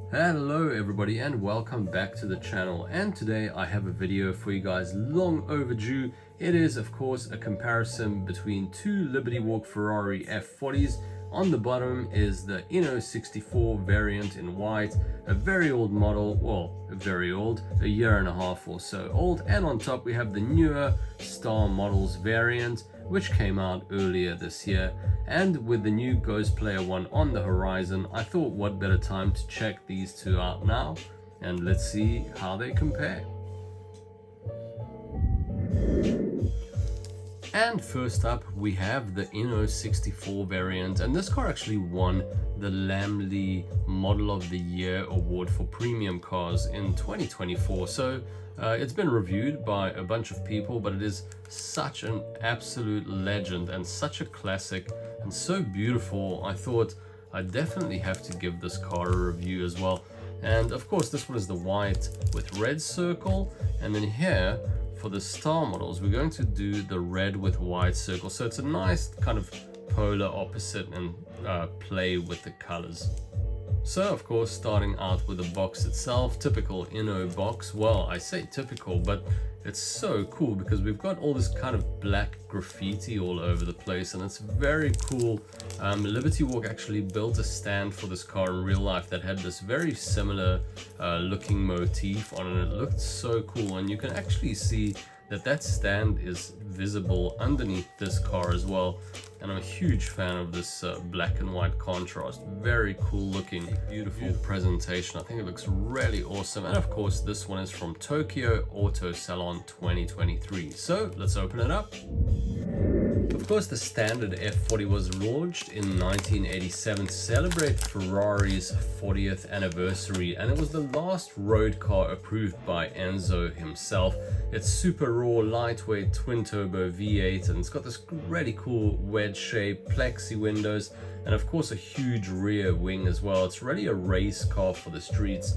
Hello everybody and welcome back to the channel, and today I have a video for you guys, long overdue. It is of course a comparison between two Liberty Walk Ferrari F40s. On the bottom is the INNO64 variant in white, a very old model, well, very old, a year and a half or so old, and on top we have the newer Star Models variant, which came out earlier this year. And with the new Ghost Player one on the horizon, I thought what better time to check these two out now, and let's see how they compare. And first up we have the INNO64 variant, and this car actually won the Lamley Model of the Year award for premium cars in 2024. So it's been reviewed by a bunch of people, but it is such an absolute legend and such a classic and so beautiful. I thought I definitely have to give this car a review as well. And of course this one is the white with red circle, and then here for the Star models we're going to do the red with white circle, so it's a nice kind of polar opposite and play with the colors. So of course, starting out with the box itself, typical Inno box. Well, I say typical, but it's so cool because we've got all this kind of black graffiti all over the place, and it's very cool. Liberty Walk actually built a stand for this car in real life that had this very similar looking motif on it. It looked so cool, and you can actually see that that stand is visible underneath this car as well. And I'm a huge fan of this black and white contrast. Very cool looking, beautiful presentation. I think it looks really awesome. And of course this one is from Tokyo Auto Salon 2023. So let's open it up. Of course, the standard F40 was launched in 1987 to celebrate Ferrari's 40th anniversary, and it was the last road car approved by Enzo himself. It's super raw, lightweight, twin-turbo V8, and it's got this really cool wedge shape, plexi windows, and of course a huge rear wing as well. It's really a race car for the streets.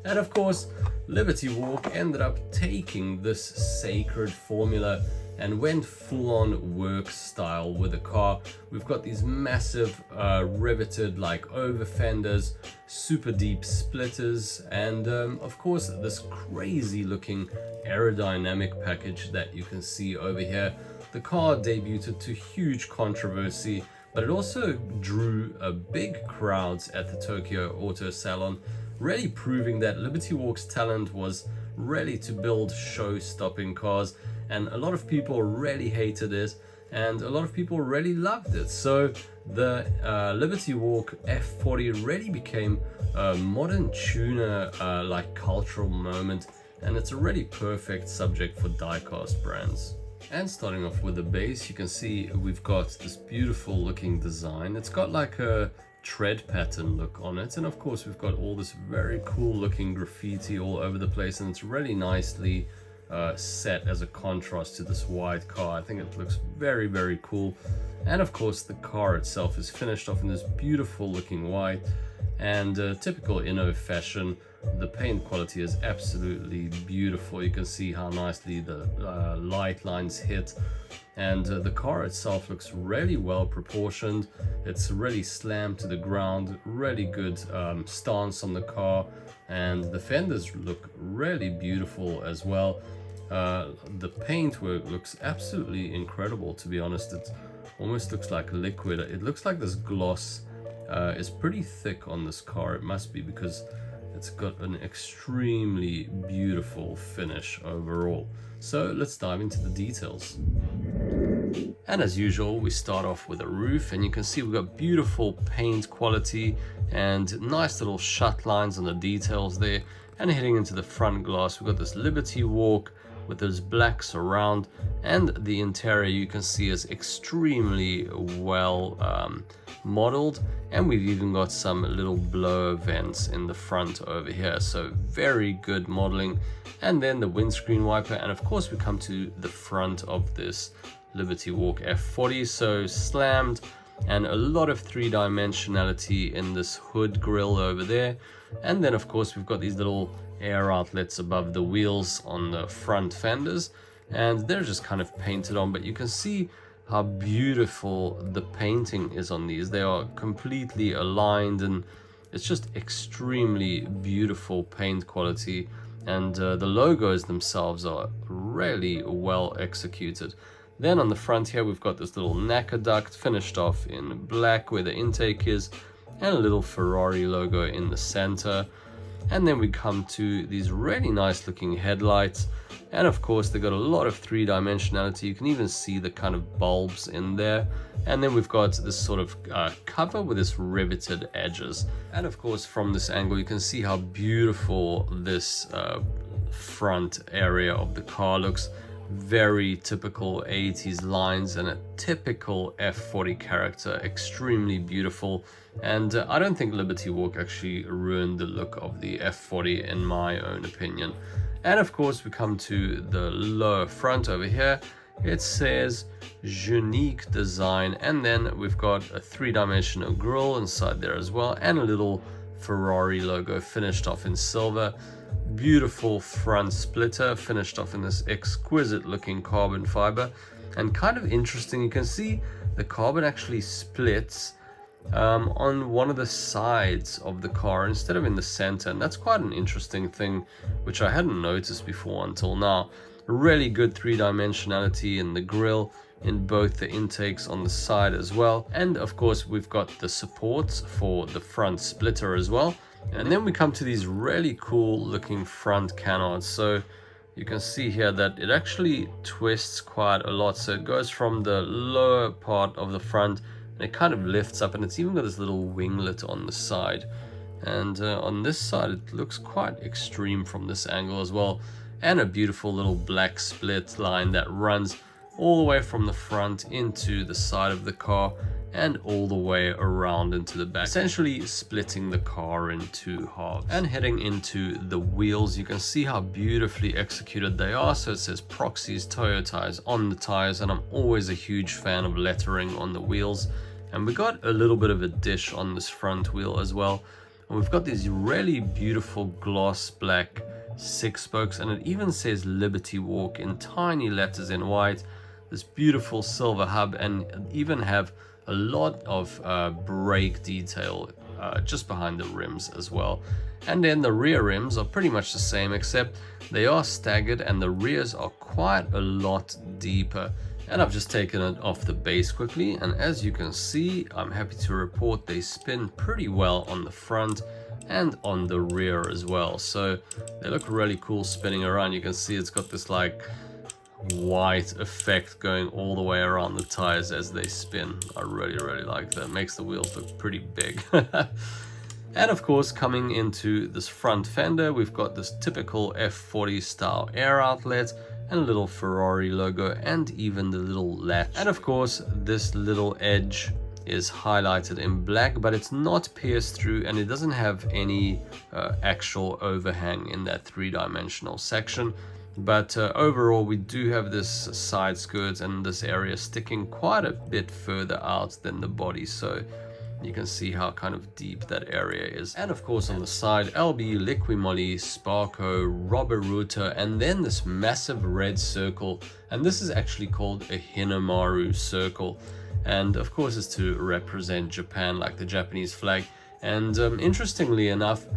And of course, Liberty Walk ended up taking this sacred formula and went full-on work style with the car. We've got these massive riveted like over fenders, super deep splitters, and of course this crazy looking aerodynamic package that you can see over here. The car debuted to huge controversy, but it also drew big crowds at the Tokyo Auto Salon, really proving that Liberty Walk's talent was really to build show-stopping cars. And a lot of people really hated it, and a lot of people really loved it. So the Liberty Walk F40 really became a modern tuner like cultural moment, and it's a really perfect subject for diecast brands. And starting off with the base, you can see we've got this beautiful looking design. It's got like a tread pattern look on it, and of course we've got all this very cool looking graffiti all over the place, and it's really nicely set as a contrast to this white car. I think it looks very, very cool. And of course the car itself is finished off in this beautiful looking white, and typical Inno fashion, the paint quality is absolutely beautiful. You can see how nicely the light lines hit, and the car itself looks really well proportioned. It's really slammed to the ground, really good stance on the car, and the fenders look really beautiful as well. The paintwork looks absolutely incredible, to be honest. It almost looks like liquid. It looks like this gloss is pretty thick on this car. It must be, because it's got an extremely beautiful finish overall. So let's dive into the details. And as usual, we start off with a roof, and you can see we've got beautiful paint quality and nice little shut lines on the details there. And heading into the front glass, we've got this Liberty Walk with those black surround, and the interior you can see is extremely well modeled, and we've even got some little blower vents in the front over here, so very good modeling. And then the windscreen wiper, and of course we come to the front of this Liberty Walk F40, so slammed, and a lot of three-dimensionality in this hood grille over there. And then of course we've got these little air outlets above the wheels on the front fenders, and they're just kind of painted on, but you can see how beautiful the painting is on these. They are completely aligned, and It's just extremely beautiful paint quality, and the logos themselves are really well executed. Then on the front here, we've got this little NACA duct finished off in black where the intake is, and a little Ferrari logo in the center. And then we come to these really nice looking headlights, and of course they got a lot of three-dimensionality. You can even see the kind of bulbs in there. And then we've got this sort of cover with this riveted edges, and of course from this angle you can see how beautiful this front area of the car looks. Very typical 80s lines and a typical F40 character, extremely beautiful. And I don't think Liberty Walk actually ruined the look of the F40 in my own opinion. And of course we come to the lower front over here. It says Unique Design, and then we've got a three-dimensional grille inside there as well, and a little Ferrari logo finished off in silver. Beautiful front splitter finished off in this exquisite looking carbon fiber, and kind of interesting, you can see the carbon actually splits on one of the sides of the car instead of in the center, and that's quite an interesting thing which I hadn't noticed before until now. Really good three-dimensionality in the grille, in both the intakes on the side as well, and of course we've got the supports for the front splitter as well. And then we come to these really cool looking front canards. So you can see here that it actually twists quite a lot, so it goes from the lower part of the front and it kind of lifts up, and it's even got this little winglet on the side. And on this side it looks quite extreme from this angle as well, and a beautiful little black split line that runs all the way from the front into the side of the car and all the way around into the back, essentially splitting the car in two halves. And heading into the wheels, you can see how beautifully executed they are. So it says Proxies Toyo tires on the tires, and I'm always a huge fan of lettering on the wheels. And we got a little bit of a dish on this front wheel as well, and we've got these really beautiful gloss black 6 spokes, and it even says Liberty Walk in tiny letters in white. This beautiful silver hub, and even have a lot of brake detail just behind the rims as well. And then the rear rims are pretty much the same, except they are staggered and the rears are quite a lot deeper. And I've just taken it off the base quickly, and as you can see, I'm happy to report they spin pretty well on the front and on the rear as well. So they look really cool spinning around. You can see it's got this like white effect going all the way around the tires as they spin. I really like that. Makes the wheels look pretty big. And of course, coming into this front fender, we've got this typical F40 style air outlet and a little Ferrari logo, and even the little latch. And of course, this little edge is highlighted in black, but it's not pierced through, and it doesn't have any actual overhang in that three-dimensional section. But overall, we do have this side skirt and this area sticking quite a bit further out than the body, so you can see how kind of deep that area is. And of course on the side, LB, Liquimoly, Sparco, Roboruta, and then this massive red circle, and this is actually called a Hinamaru circle, and of course it's to represent Japan, like the Japanese flag. And interestingly enough,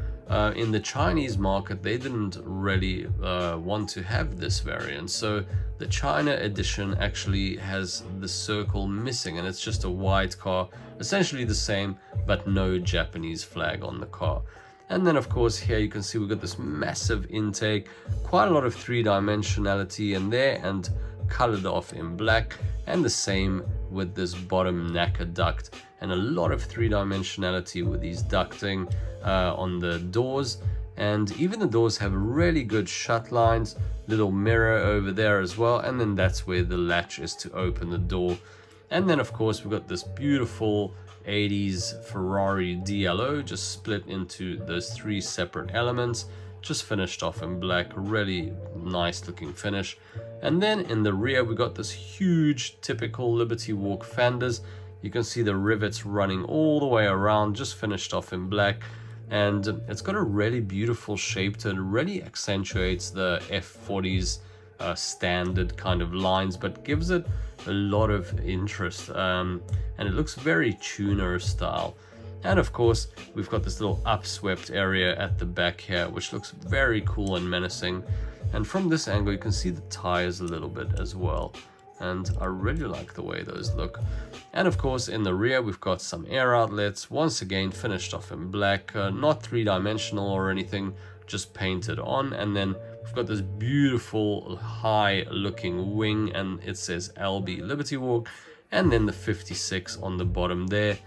in the Chinese market, they didn't really want to have this variant, so the China edition actually has the circle missing, and it's just a white car, essentially the same, but no Japanese flag on the car. And then of course here you can see we've got this massive intake, quite a lot of three-dimensionality in there, and colored off in black, and the same with this bottom NACA duct, and a lot of three-dimensionality with these ducting on the doors. And even the doors have really good shut lines, little mirror over there as well, and then that's where the latch is to open the door. And then of course we've got this beautiful 80s Ferrari DLO just split into those 3 separate elements, just finished off in black, really nice looking finish. And then in the rear we got this huge typical Liberty Walk fenders. You can see the rivets running all the way around, just finished off in black. And it's got a really beautiful shape to it. It really accentuates the F40's standard kind of lines, but gives it a lot of interest, and it looks very tuner style. And of course, we've got this little upswept area at the back here, which looks very cool and menacing. And from this angle, you can see the tires a little bit as well. And I really like the way those look. And of course, in the rear, we've got some air outlets, once again finished off in black, not three-dimensional or anything, just painted on. And then we've got this beautiful high looking wing, and it says LB Liberty Walk, and then the 56 on the bottom there.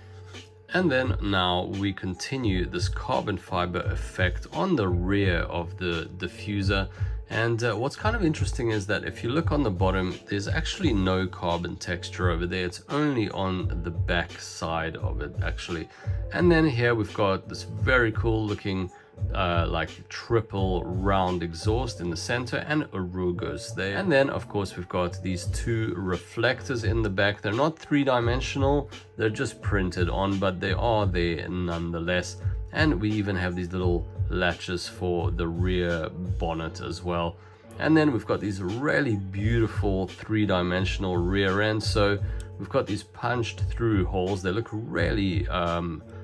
And then now we continue this carbon fiber effect on the rear of the diffuser. And what's kind of interesting is that if you look on the bottom, there's actually no carbon texture over there. It's only on the back side of it actually. And then here we've got this very cool looking like triple round exhaust in the center and arugos there. And then of course we've got these two reflectors in the back. They're not three-dimensional, they're just printed on, but they are there nonetheless. And we even have these little latches for the rear bonnet as well. And then we've got these really beautiful three-dimensional rear ends. So we've got these punched through holes. They look really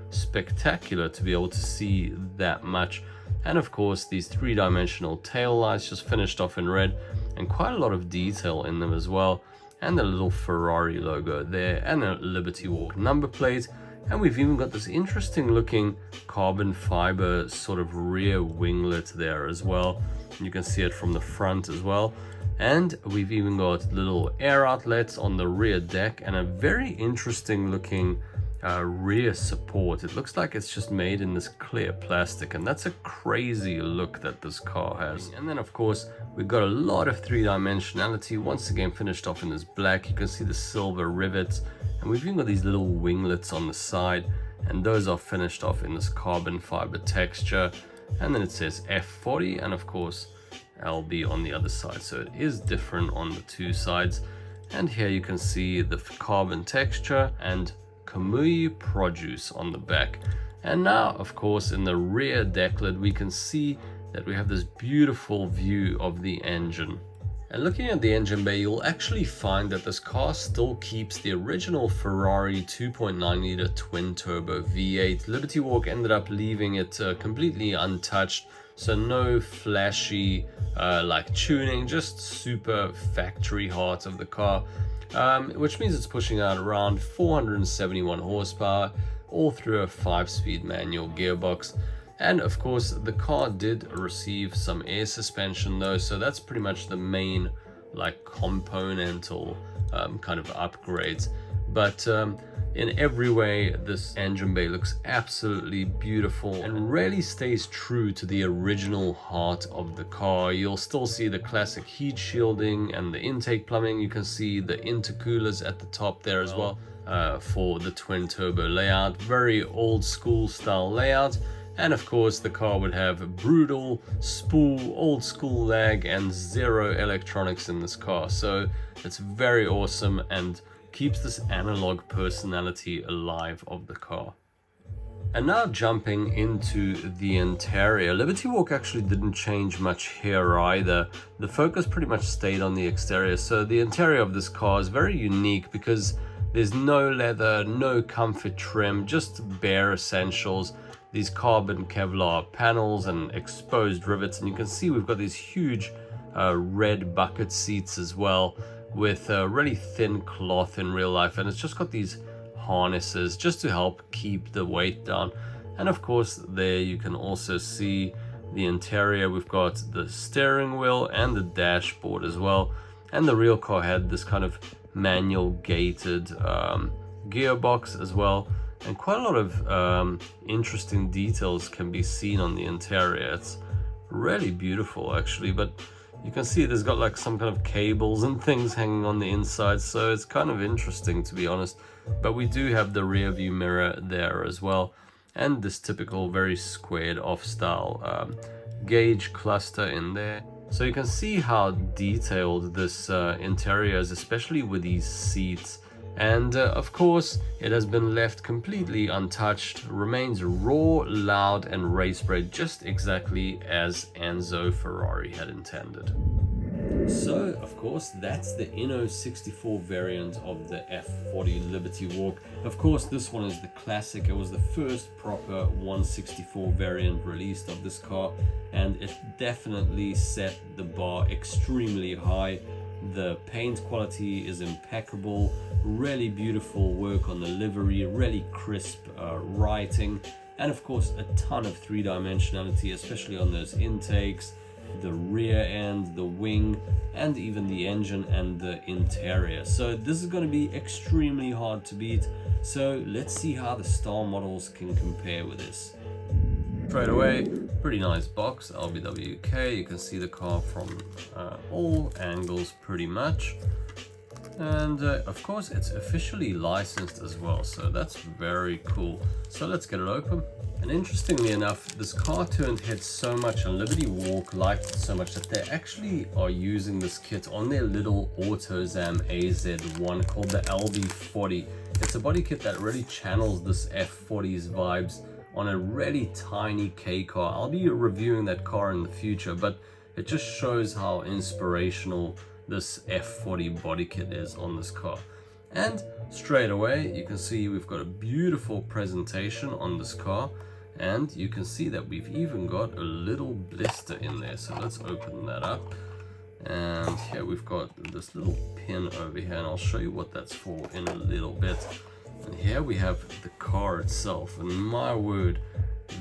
spectacular to be able to see that much. And of course these three-dimensional tail lights just finished off in red, and quite a lot of detail in them as well. And the little Ferrari logo there, and a Liberty Walk number plate. And we've even got this interesting looking carbon fiber sort of rear winglet there as well. You can see it from the front as well. And we've even got little air outlets on the rear deck, and a very interesting looking rear support. It looks like it's just made in this clear plastic, and that's a crazy look that this car has. And then of course we've got a lot of three-dimensionality, once again finished off in this black. You can see the silver rivets, and we've even got these little winglets on the side, and those are finished off in this carbon fiber texture. And then it says F40, and of course LB on the other side, so it is different on the two sides. And here you can see the carbon texture and Kamui produce on the back. And now of course in the rear deck lid we can see that we have this beautiful view of the engine. And looking at the engine bay, you'll actually find that this car still keeps the original Ferrari 2.9 liter twin turbo V8. Liberty Walk ended up leaving it completely untouched, so no flashy like tuning, just super factory heart of the car. Which means it's pushing out around 471 horsepower, all through a 5-speed manual gearbox. And of course the car did receive some air suspension though, so that's pretty much the main like componental kind of upgrades. But in every way this engine bay looks absolutely beautiful and really stays true to the original heart of the car. You'll still see the classic heat shielding and the intake plumbing. You can see the intercoolers at the top there as well for the twin turbo layout. Very old school style layout. And of course the car would have brutal spool, old school lag, and zero electronics in this car. So it's very awesome and keeps this analog personality alive of the car. And now jumping into the interior, Liberty Walk actually didn't change much here either. The focus pretty much stayed on the exterior. So the interior of this car is very unique because there's no leather, no comfort trim, just bare essentials. These carbon Kevlar panels and exposed rivets, and you can see we've got these huge red bucket seats as well, with really thin cloth in real life, and it's just got these harnesses just to help keep the weight down. And of course there you can also see the interior. We've got the steering wheel and the dashboard as well, and the real car had this kind of manual gated gearbox as well. And quite a lot of interesting details can be seen on the interior. It's really beautiful actually, but you can see there's got like some kind of cables and things hanging on the inside, so it's kind of interesting to be honest. But we do have the rear view mirror there as well, and this typical very squared off style gauge cluster in there. So you can see how detailed this interior is, especially with these seats. And of course it has been left completely untouched, remains raw, loud and race bred, just exactly as Enzo Ferrari had intended. So, of course, that's the INNO64 variant of the F40 Liberty Walk. Of course, this one is the classic. It was the first proper 164 variant released of this car, and it definitely set the bar extremely high. The paint quality is impeccable, really beautiful work on the livery, really crisp writing, and of course a ton of three-dimensionality, especially on those intakes, the rear end, the wing, and even the engine and the interior. So this is going to be extremely hard to beat. So let's see how the star models can compare with this. Straight away, pretty nice box, LBWK. You can see the car from all angles pretty much. And of course it's officially licensed as well, so that's very cool. So let's get it open. And interestingly enough, this car turned heads so much and Liberty Walk liked it so much that they actually are using this kit on their little Autozam AZ1 called the LB40. It's a body kit that really channels this F40's vibes on a really tiny K car. I'll be reviewing that car in the future, but it just shows how inspirational this F40 body kit is on this car. And straight away you can see we've got a beautiful presentation on this car, and you can see that we've even got a little blister in there. So let's open that up, and here we've got this little pin over here, and I'll show you what that's for in a little bit. And here we have the car itself, and my word,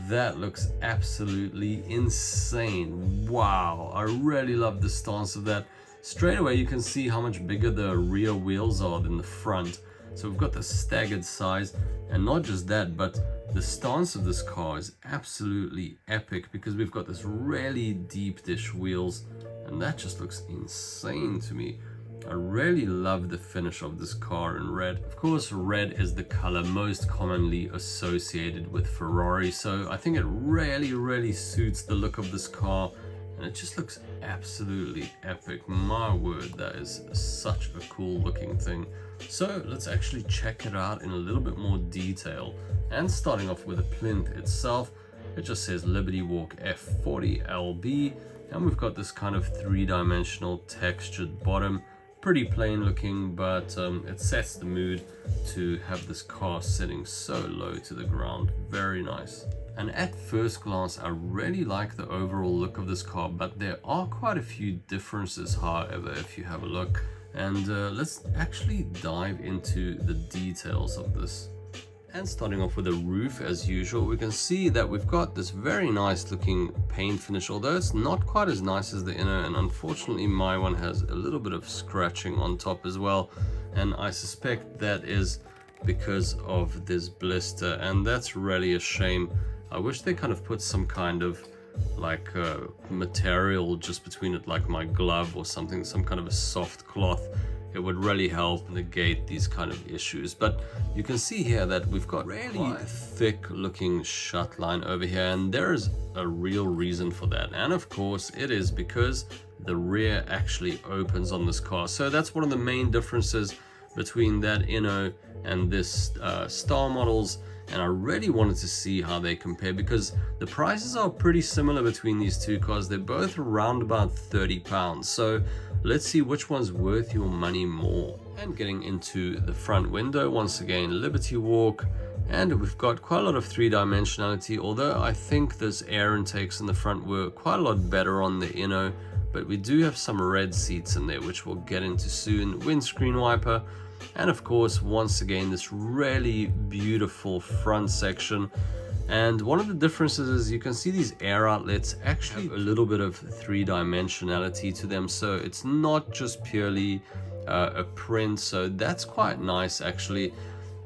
that looks absolutely insane. Wow, I really love the stance of that. Straight away you can see how much bigger the rear wheels are than the front. So we've got the staggered size, and not just that, but the stance of this car is absolutely epic because we've got this really deep dish wheels, and that just looks insane to me. I really love the finish of this car in red. Of course, red is the color most commonly associated with Ferrari, so I think it really suits the look of this car, and it just looks absolutely epic. My word, that is such a cool looking thing. So let's actually check it out in a little bit more detail. And starting off with the plinth itself, it just says Liberty Walk F40 LB, and we've got this kind of three-dimensional textured bottom. Pretty plain looking, but it sets the mood to have this car sitting so low to the ground. Very nice. And at first glance, I really like the overall look of this car, but there are quite a few differences, however, if you have a look. And let's actually dive into the details of this. And starting off with the roof, as usual, we can see that we've got this very nice looking paint finish, although it's not quite as nice as the inner, and unfortunately my one has a little bit of scratching on top as well, and I suspect that is because of this blister, and that's really a shame. I wish they kind of put some kind of like material just between it, like my glove or something, some kind of a soft cloth. It would really help negate these kind of issues. But you can see here that we've got really thick looking shut line over here, and there is a real reason for that. And of course it is because the rear actually opens on this car. So that's one of the main differences between that Inno and this Star Models. And I really wanted to see how they compare because the prices are pretty similar between these two cars. They're both around about £30. So let's see which one's worth your money more. And getting into the front window, once again, Liberty Walk. And we've got quite a lot of three-dimensionality, although I think those air intakes in the front were quite a lot better on the Inno. But we do have some red seats in there, which we'll get into soon. Windscreen wiper. And of course, once again, this really beautiful front section. And one of the differences is you can see these air outlets actually have a little bit of three-dimensionality to them. So it's not just purely a print. So that's quite nice actually.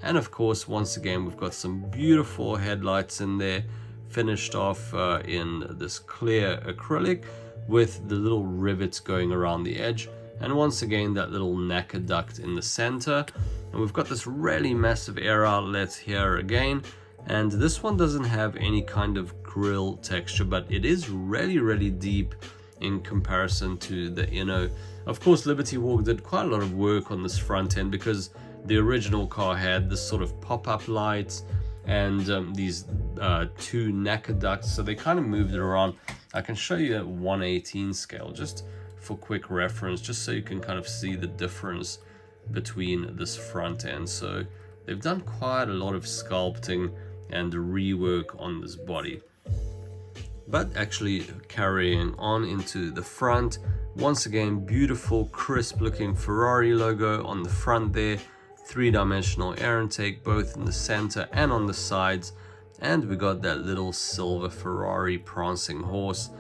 And of course, once again, we've got some beautiful headlights in there, finished off in this clear acrylic with the little rivets going around the edge. And once again, that little NACA duct in the center. And we've got this really massive air outlet here again. And this one doesn't have any kind of grille texture, but it is really deep in comparison to the Inno. Of course, Liberty Walk did quite a lot of work on this front end because the original car had this sort of pop-up lights and these two NACA ducts. So they kind of moved it around. I can show you at 1/18 scale, just for quick reference, just so you can kind of see the difference between this front end. So they've done quite a lot of sculpting and rework on this body. But actually carrying on into the front, once again, beautiful, crisp looking Ferrari logo on the front there, three-dimensional air intake both in the center and on the sides, and we got that little silver Ferrari prancing horse.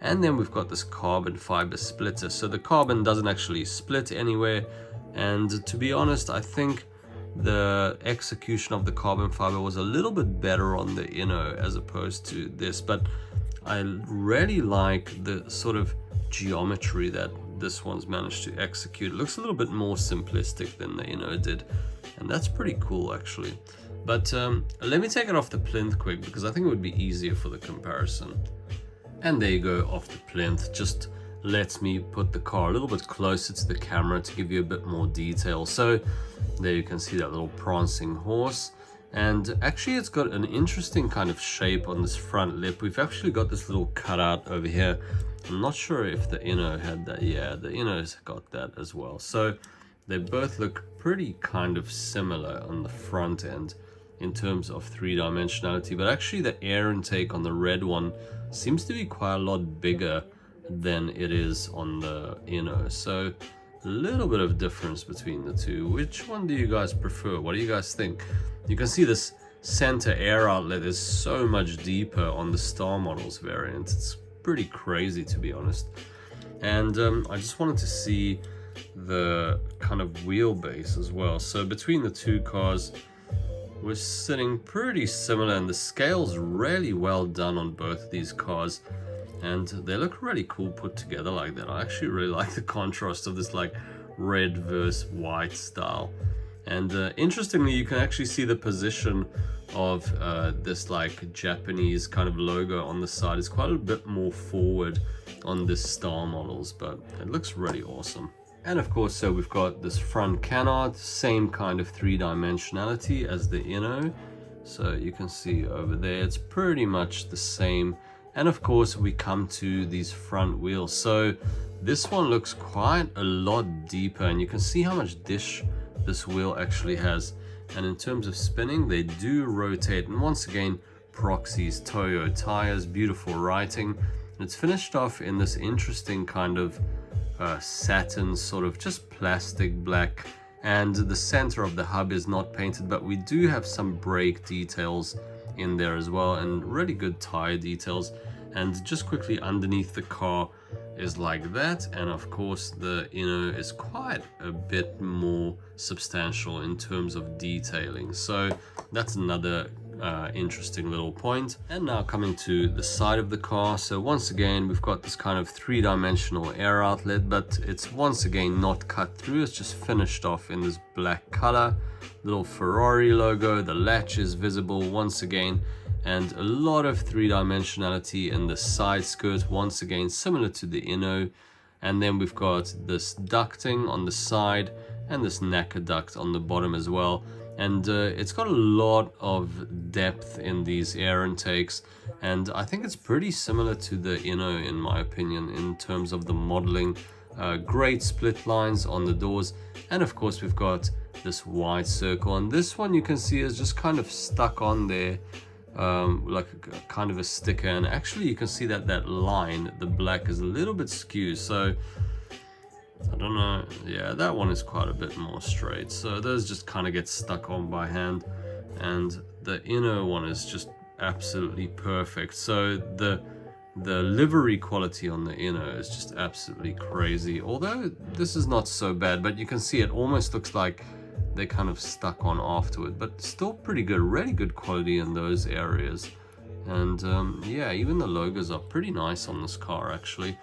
And then we've got this carbon fiber splitter, so the carbon doesn't actually split anywhere. And to be honest, I think the execution of the carbon fiber was a little bit better on the Inno as opposed to this, but I really like the sort of geometry that this one's managed to execute. It looks a little bit more simplistic than the Inno did, and that's pretty cool actually. But let me take it off the plinth quick, because I think it would be easier for the comparison. And there you go, off the plinth. Just lets me put the car a little bit closer to the camera to give you a bit more detail. So there you can see that little prancing horse. And actually it's got an interesting kind of shape on this front lip. We've actually got this little cutout over here. I'm not sure if the Inno had that. Yeah, the Inno's got that as well. So they both look pretty kind of similar on the front end in terms of three-dimensionality. But actually the air intake on the red one seems to be quite a lot bigger than it is on the Inno. So a little bit of difference between the two. Which one do you guys prefer? What do you guys think? You can see this center air outlet is so much deeper on the Star Models variant. It's pretty crazy, to be honest. And I just wanted to see the kind of wheelbase as well. So between the two cars, we're sitting pretty similar, and the scale's really well done on both these cars, and they look really cool put together like that. I actually really like the contrast of this like red versus white style. And interestingly, you can actually see the position of this like Japanese kind of logo on the side is quite a bit more forward on this Star Models, but it looks really awesome. And of course, so we've got this front canard, same kind of three-dimensionality as the Inno. So you can see over there, it's pretty much the same. And of course, we come to these front wheels. So this one looks quite a lot deeper, and you can see how much dish this wheel actually has. And in terms of spinning, they do rotate. And once again, Proxy's Toyo tires, beautiful writing. And it's finished off in this interesting kind of satin, sort of just plastic black, and the center of the hub is not painted, but we do have some brake details in there as well, and really good tire details. And just quickly underneath the car is like that, and of course the Inno is quite a bit more substantial in terms of detailing. So that's another interesting little point. And now coming to the side of the car, so once again we've got this kind of three-dimensional air outlet, but it's once again not cut through, it's just finished off in this black color. Little Ferrari logo, the latch is visible once again, and a lot of three-dimensionality in the side skirt, once again similar to the Inno. And then we've got this ducting on the side and this NACA duct on the bottom as well. And it's got a lot of depth in these air intakes, and I think it's pretty similar to the Inno in my opinion in terms of the modeling. Great split lines on the doors, and of course we've got this wide circle, and this one you can see is just kind of stuck on there like a kind of a sticker. And actually you can see that that line, the black, is a little bit skewed, so I don't know. Yeah, that one is quite a bit more straight, so those just kind of get stuck on by hand, and the Inno one is just absolutely perfect. So the livery quality on the Inno is just absolutely crazy, although this is not so bad, but you can see it almost looks like they kind of stuck on afterward, but still pretty good, really good quality in those areas. And yeah, even the logos are pretty nice on this car actually.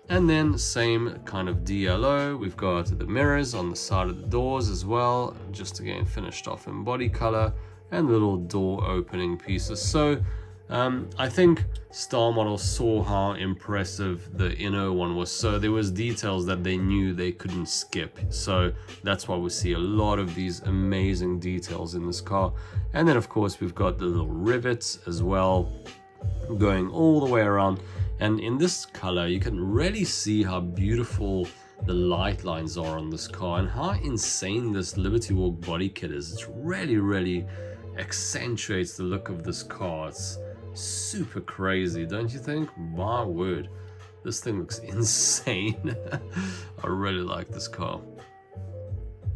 And then same kind of DLO, we've got the mirrors on the side of the doors as well, just again finished off in body color, and little door opening pieces. So I think Star Models saw how impressive the Inno one was, so there was details that they knew they couldn't skip. So that's why we see a lot of these amazing details in this car. And then of course we've got the little rivets as well, going all the way around. And in this color, you can really see how beautiful the light lines are on this car and how insane this Liberty Walk body kit is. It's really accentuates the look of this car. It's super crazy, don't you think? My word, this thing looks insane. I really like this car.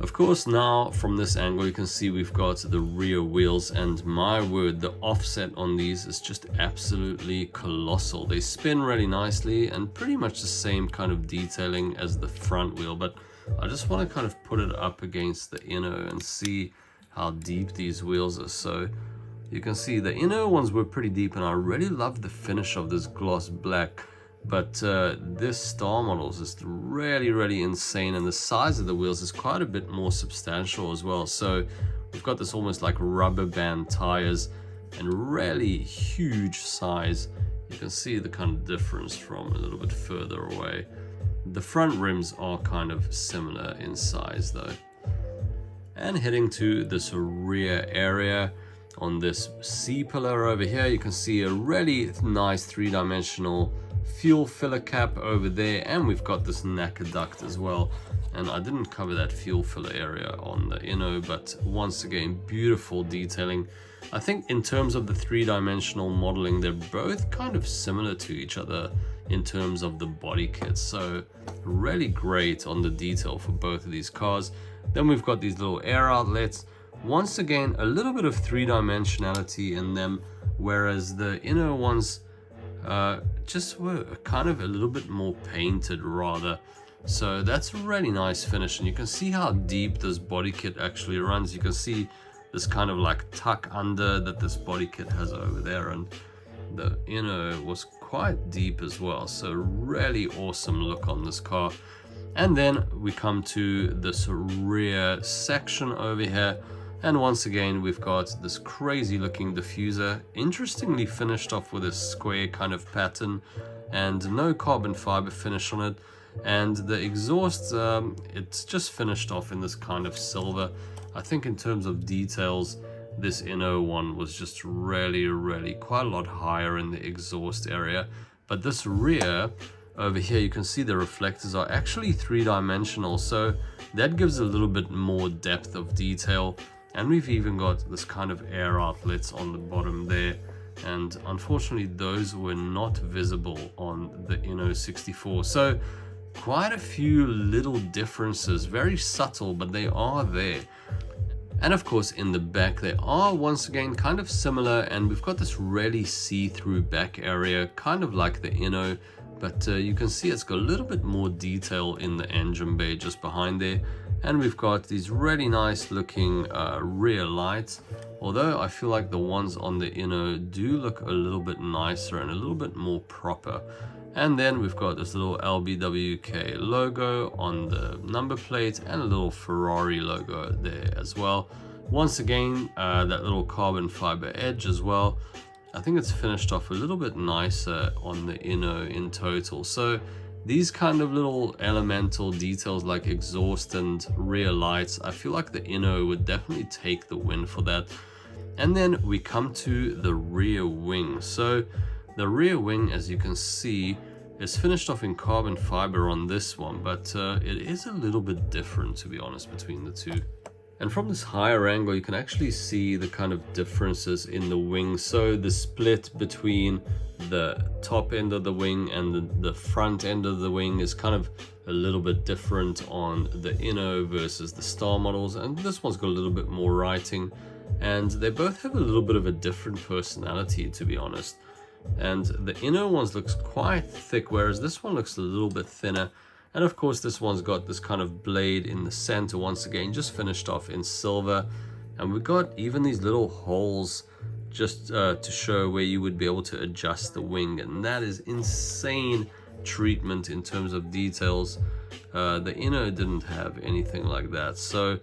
Of course, now from this angle you can see we've got the rear wheels, and my word, the offset on these is just absolutely colossal. They spin really nicely and pretty much the same kind of detailing as the front wheel, but I just want to kind of put it up against the inno and see how deep these wheels are. So you can see the inner ones were pretty deep, and I really love the finish of this gloss black. But this Star Models is really insane, and the size of the wheels is quite a bit more substantial as well. So we've got this almost like rubber band tires and really huge size. You can see the kind of difference from a little bit further away. The front rims are kind of similar in size though. And heading to this rear area, on this C-pillar over here, you can see a really nice three-dimensional fuel filler cap over there, and we've got this NACA duct as well. And I didn't cover that fuel filler area on the inno, but once again, beautiful detailing. I think in terms of the three-dimensional modeling, they're both kind of similar to each other in terms of the body kits, so really great on the detail for both of these cars. Then we've got these little air outlets. Once again, a little bit of three-dimensionality in them, whereas the inner ones just were kind of a little bit more painted rather. So that's a really nice finish, and you can see how deep this body kit actually runs. You can see this kind of like tuck under that this body kit has over there, and the inner was quite deep as well. So really awesome look on this car. And then we come to this rear section over here, and once again we've got this crazy looking diffuser, interestingly finished off with a square kind of pattern and no carbon fiber finish on it. And the exhaust, it's just finished off in this kind of silver. I think in terms of details, this inno one was just really quite a lot higher in the exhaust area. But this rear over here, you can see the reflectors are actually three-dimensional, so that gives a little bit more depth of detail. And we've even got this kind of air outlets on the bottom there, and unfortunately those were not visible on the INNO64. So quite a few little differences, very subtle, but they are there. And of course in the back they are once again kind of similar, and we've got this really see-through back area, kind of like the Inno, but you can see it's got a little bit more detail in the engine bay just behind there. And we've got these really nice looking rear lights, although I feel like the ones on the Inno do look a little bit nicer and a little bit more proper. And then we've got this little LBWK logo on the number plate and a little Ferrari logo there as well. Once again, that little carbon fiber edge as well. I think it's finished off a little bit nicer on the Inno in total. So these kind of little elemental details like exhaust and rear lights, I feel like the Inno would definitely take the win for that. And then we come to the rear wing. So the rear wing, as you can see, is finished off in carbon fiber on this one, but it is a little bit different, to be honest, between the two. And from this higher angle, you can actually see the kind of differences in the wing. So the split between the top end of the wing and the front end of the wing is kind of a little bit different on the Inno versus the Star Models. And this one's got a little bit more writing, and they both have a little bit of a different personality, to be honest. And the Inno ones looks quite thick, whereas this one looks a little bit thinner. And of course this one's got this kind of blade in the center, once again just finished off in silver. And we've got even these little holes just to show where you would be able to adjust the wing, and that is insane treatment in terms of details. The Inno didn't have anything like that, so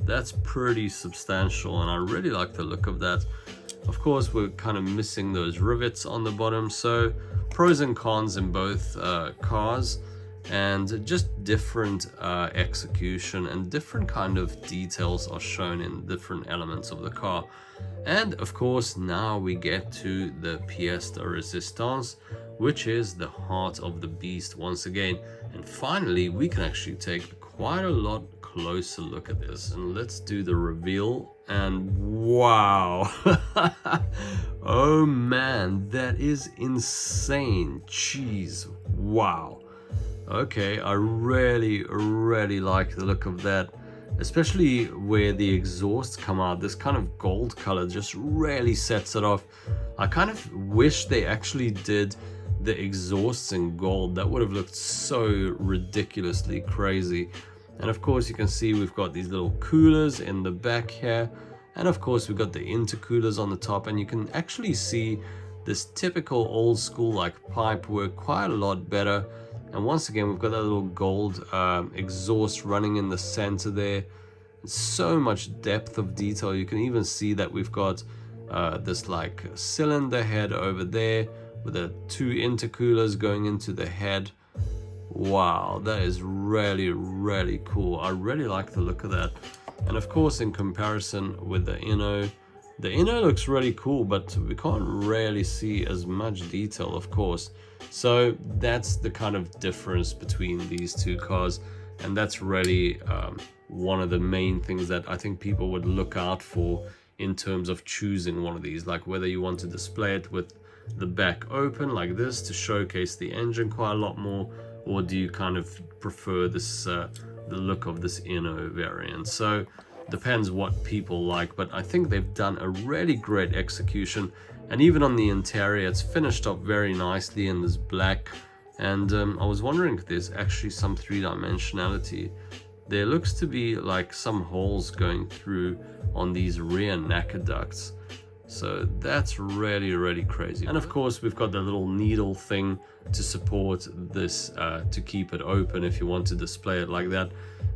that's pretty substantial, and I really like the look of that. Of course, we're kind of missing those rivets on the bottom, so pros and cons in both cars, and just different execution and different kind of details are shown in different elements of the car. And of course, now we get to the pièce de résistance, which is the heart of the beast once again. And finally, we can actually take quite a lot closer look at this, and let's do the reveal. And wow, oh man, that is insane. Jeez, wow. Okay, I really like the look of that, especially where the exhausts come out. This kind of gold color just really sets it off. I kind of wish they actually did the exhausts in gold. That would have looked so ridiculously crazy. And of course you can see we've got these little coolers in the back here, and of course we've got the intercoolers on the top, and you can actually see this typical old school like pipe work quite a lot better. And once again, we've got that little gold exhaust running in the center there. So much depth of detail. You can even see that we've got this like cylinder head over there with the two intercoolers going into the head. Wow, that is really cool. I really like the look of that. And of course, in comparison with the Inno looks really cool, but we can't really see as much detail, of course. So that's the kind of difference between these two cars, and that's really one of the main things that I think people would look out for in terms of choosing one of these, like whether you want to display it with the back open like this to showcase the engine quite a lot more, or do you kind of prefer this the look of this Inno variant. So depends what people like, but I think they've done a really great execution. And even on the interior, it's finished up very nicely in this black. And I was wondering if there's actually some three-dimensionality. There looks to be like some holes going through on these rear NACA ducts. So that's really crazy. And of course, we've got the little needle thing to support this, to keep it open if you want to display it like that.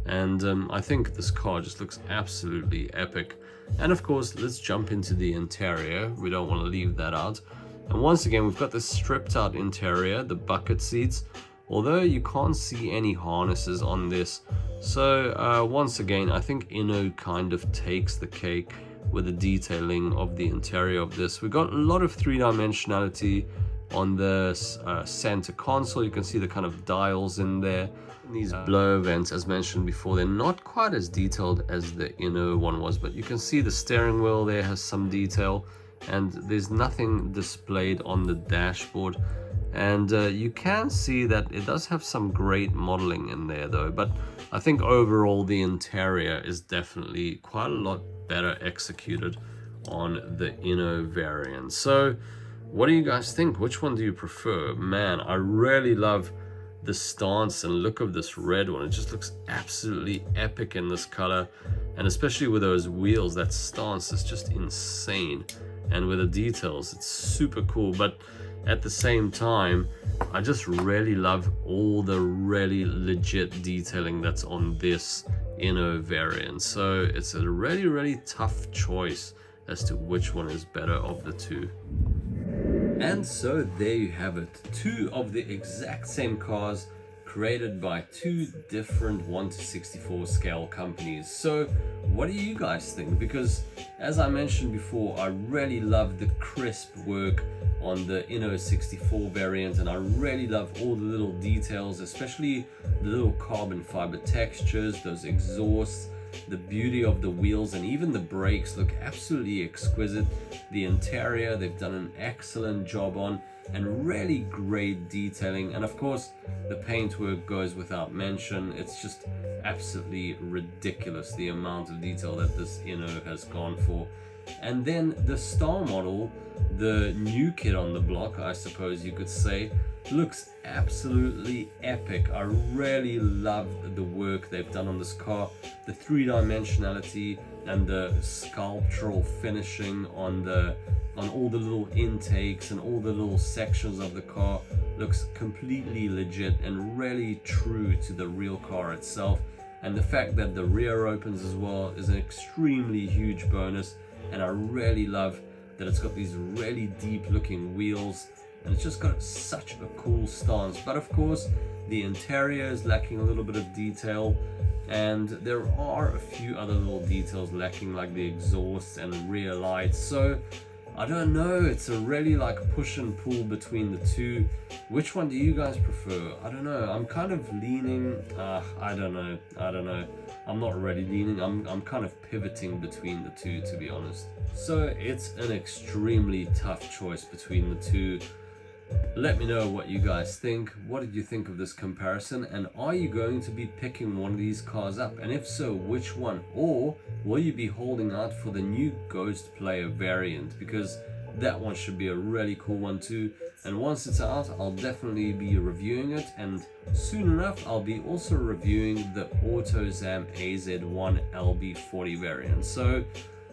And I think this car just looks absolutely epic. And of course, let's jump into the interior. We don't want to leave that out. And once again, we've got this stripped out interior, the bucket seats, although you can't see any harnesses on this. So once again, I think Inno kind of takes the cake with the detailing of the interior of this. We've got a lot of three-dimensionality on the center console. You can see the kind of dials in there. These blower vents, as mentioned before, they're not quite as detailed as the Inno one was, but you can see the steering wheel there has some detail, and there's nothing displayed on the dashboard. And you can see that it does have some great modeling in there though, but I think overall the interior is definitely quite a lot better executed on the Inno variant. So what do you guys think? Which one do you prefer? Man, I really love the stance and look of this red one. It just looks absolutely epic in this color, and especially with those wheels, that stance is just insane. And with the details, it's super cool. But at the same time, I just really love all the really legit detailing that's on this Inno variant. So it's a really tough choice as to which one is better of the two. And so there you have it, two of the exact same cars created by two different 1/64 scale companies. So what do you guys think? Because as I mentioned before, I really love the crisp work on the INNO64 variant, and I really love all the little details, especially the little carbon fiber textures, those exhausts, the beauty of the wheels, and even the brakes look absolutely exquisite. The interior, they've done an excellent job on, and really great detailing. And of course, the paintwork goes without mention. It's just absolutely ridiculous, the amount of detail that this Inno has gone for. And then the star model, the new kid on the block, I suppose you could say, looks absolutely epic. I really love the work they've done on this car. The three-dimensionality and the sculptural finishing on all the little intakes and all the little sections of the car looks completely legit and really true to the real car itself. And the fact that the rear opens as well is an extremely huge bonus. And I really love that it's got these really deep looking wheels, and it's just got such a cool stance. But of course, the interior is lacking a little bit of detail, and there are a few other little details lacking, like the exhausts and rear lights. So I don't know, it's a really like push and pull between the two. Which one do you guys prefer? I don't know, I'm kind of leaning, I don't know. I'm not really leaning, I'm kind of pivoting between the two, to be honest. So it's an extremely tough choice between the two. Let me know what you guys think. What did you think of this comparison? And are you going to be picking one of these cars up? And if so, which one? Or will you be holding out for the new Ghost Player variant? Because that one should be a really cool one too. And once it's out, I'll definitely be reviewing it. And soon enough, I'll be also reviewing the Autozam AZ1 LB40 variant. So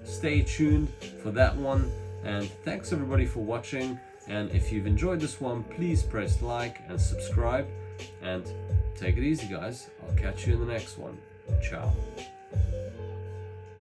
stay tuned for that one. And thanks everybody for watching. And if you've enjoyed this one, please press like and subscribe. And take it easy, guys. I'll catch you in the next one. Ciao.